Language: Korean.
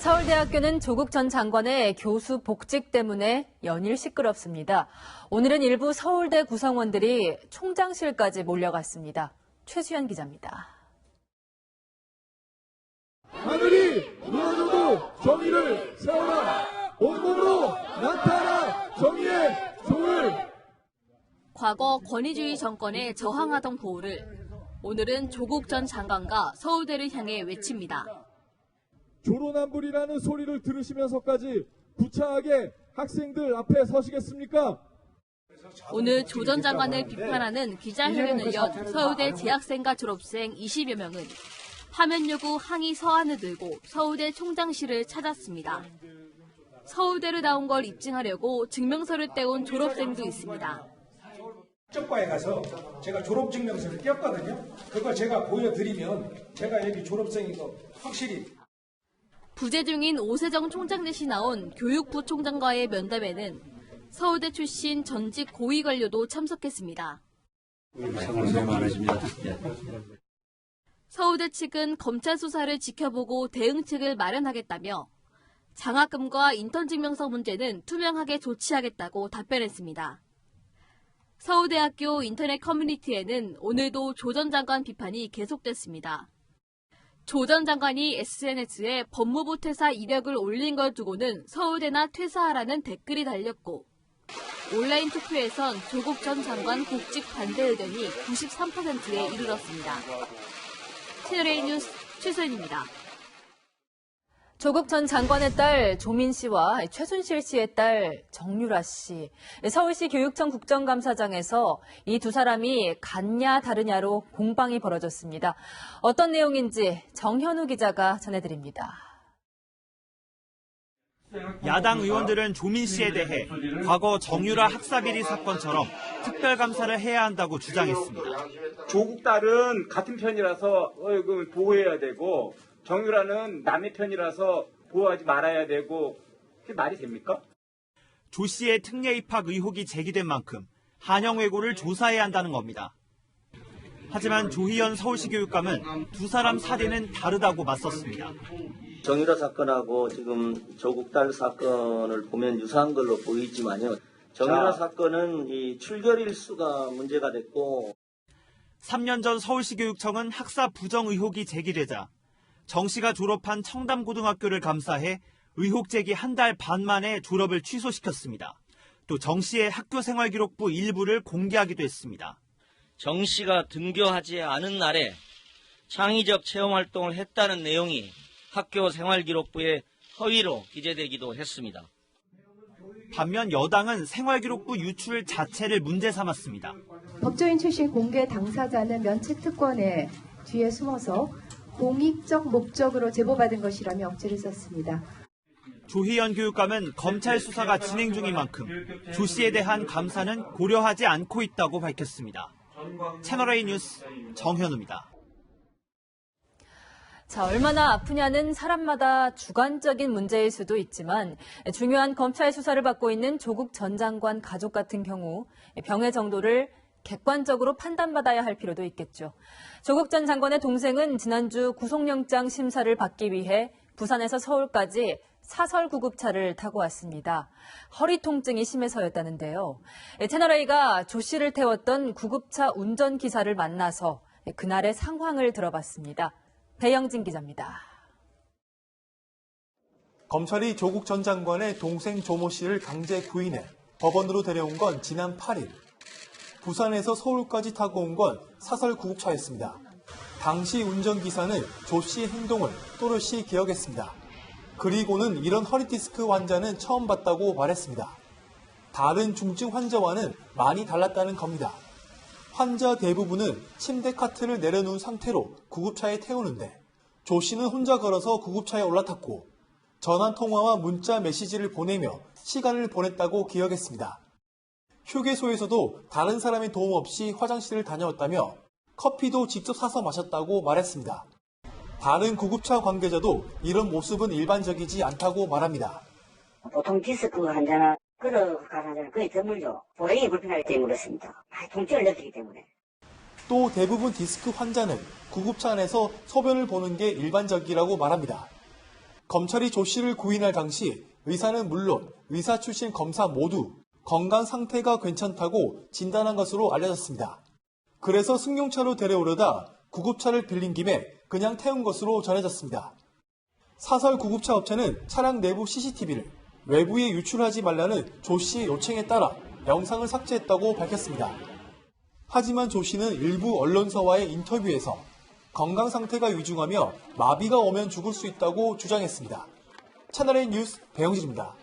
서울대학교는 조국 전 장관의 교수 복직 때문에 연일 시끄럽습니다. 오늘은 일부 서울대 구성원들이 총장실까지 몰려갔습니다. 최수연 기자입니다. 하늘이 무너져도 정의를 세워라. 온몸으로 나타나 정의의 손을. 과거 권위주의 정권에 저항하던 보호를 오늘은 조국 전 장관과 서울대를 향해 외칩니다. 조로남불이라는 소리를 들으시면서까지 구차하게 학생들 앞에 서시겠습니까? 오늘 조 전 장관을 비판하는 기자회견을 연 서울대 재학생과 졸업생 20여 명은 파면 요구 항의 서한을 들고 서울대 총장실을 찾았습니다. 서울대를 나온 걸 입증하려고 증명서를 떼온 졸업생도 있습니다. 학적과에 가서 제가 졸업증명서를 띄었거든요. 그걸 제가 보여드리면 제가 여기 졸업생이고 확실히. 부재 중인 오세정 총장 넷이 나온 교육부 총장과의 면담에는 서울대 출신 전직 고위 관료도 참석했습니다. 서울대 측은 검찰 수사를 지켜보고 대응책을 마련하겠다며 장학금과 인턴 증명서 문제는 투명하게 조치하겠다고 답변했습니다. 서울대학교 인터넷 커뮤니티에는 오늘도 조 전 장관 비판이 계속됐습니다. 조 전 장관이 SNS에 법무부 퇴사 이력을 올린 걸 두고는 서울대나 퇴사하라는 댓글이 달렸고 온라인 투표에선 조국 전 장관 복직 반대 의견이 93%에 이르렀습니다. 채널A 뉴스 최소연입니다. 조국 전 장관의 딸 조민 씨와 최순실 씨의 딸 정유라 씨, 서울시 교육청 국정감사장에서 이 두 사람이 같냐 다르냐로 공방이 벌어졌습니다. 어떤 내용인지 정현우 기자가 전해드립니다. 야당 의원들은 조민 씨에 대해 과거 정유라 학사비리 사건처럼 특별감사를 해야 한다고 주장했습니다. 조국 딸은 같은 편이라서 보호해야 되고 정유라는 남의 편이라서 보호하지 말아야 되고 그게 말이 됩니까? 조 씨의 특례 입학 의혹이 제기된 만큼 한영 외고를 조사해야 한다는 겁니다. 하지만 조희연 서울시 교육감은 두 사람 사례는 다르다고 맞섰습니다. 정유라 사건하고 지금 조국 딸 사건을 보면 유사한 걸로 보이지만요. 정유라 사건은 이 출결일수가 문제가 됐고 3년 전 서울시 교육청은 학사 부정 의혹이 제기되자 정 씨가 졸업한 청담고등학교를 감사해 의혹 제기 한 달 반 만에 졸업을 취소시켰습니다. 또 정 씨의 학교 생활기록부 일부를 공개하기도 했습니다. 정 씨가 등교하지 않은 날에 창의적 체험활동을 했다는 내용이 학교 생활기록부에 허위로 기재되기도 했습니다. 반면 여당은 생활기록부 유출 자체를 문제 삼았습니다. 법조인 출신 공개 당사자는 면책 특권에 뒤에 숨어서 공익적 목적으로 제보받은 것이라며 억지를 썼습니다. 조희연 교육감은 검찰 수사가 진행 중인 만큼 조 씨에 대한 감사는 고려하지 않고 있다고 밝혔습니다. 채널A 뉴스 정현우입니다. 자, 얼마나 아프냐는 사람마다 주관적인 문제일 수도 있지만 중요한 검찰 수사를 받고 있는 조국 전 장관 가족 같은 경우 병의 정도를 객관적으로 판단받아야 할 필요도 있겠죠. 조국 전 장관의 동생은 지난주 구속영장 심사를 받기 위해 부산에서 서울까지 사설 구급차를 타고 왔습니다. 허리 통증이 심해서였다는데요. 채널A가 조 씨를 태웠던 구급차 운전기사를 만나서 그날의 상황을 들어봤습니다. 배영진 기자입니다. 검찰이 조국 전 장관의 동생 조모 씨를 강제 구인해 법원으로 데려온 건 지난 8일. 부산에서 서울까지 타고 온 건 사설 구급차였습니다. 당시 운전기사는 조 씨의 행동을 또렷이 기억했습니다. 그리고는 이런 허리디스크 환자는 처음 봤다고 말했습니다. 다른 중증 환자와는 많이 달랐다는 겁니다. 환자 대부분은 침대 카트를 내려놓은 상태로 구급차에 태우는데 조 씨는 혼자 걸어서 구급차에 올라탔고 전화통화와 문자 메시지를 보내며 시간을 보냈다고 기억했습니다. 휴게소에서도 다른 사람의 도움 없이 화장실을 다녀왔다며 커피도 직접 사서 마셨다고 말했습니다. 다른 구급차 관계자도 이런 모습은 일반적이지 않다고 말합니다. 보통 디스크 환자나 걸어가는 환자는 거의 드물죠. 보행이 불편하기 때문에 그렇습니다. 통증을 느끼기 때문에. 또 대부분 디스크 환자는 구급차 안에서 소변을 보는 게 일반적이라고 말합니다. 검찰이 조 씨를 구인할 당시 의사는 물론 의사 출신 검사 모두 건강 상태가 괜찮다고 진단한 것으로 알려졌습니다. 그래서 승용차로 데려오려다 구급차를 빌린 김에 그냥 태운 것으로 전해졌습니다. 사설 구급차 업체는 차량 내부 CCTV를 외부에 유출하지 말라는 조 씨의 요청에 따라 영상을 삭제했다고 밝혔습니다. 하지만 조 씨는 일부 언론사와의 인터뷰에서 건강 상태가 위중하며 마비가 오면 죽을 수 있다고 주장했습니다. 채널A 뉴스 배영진입니다.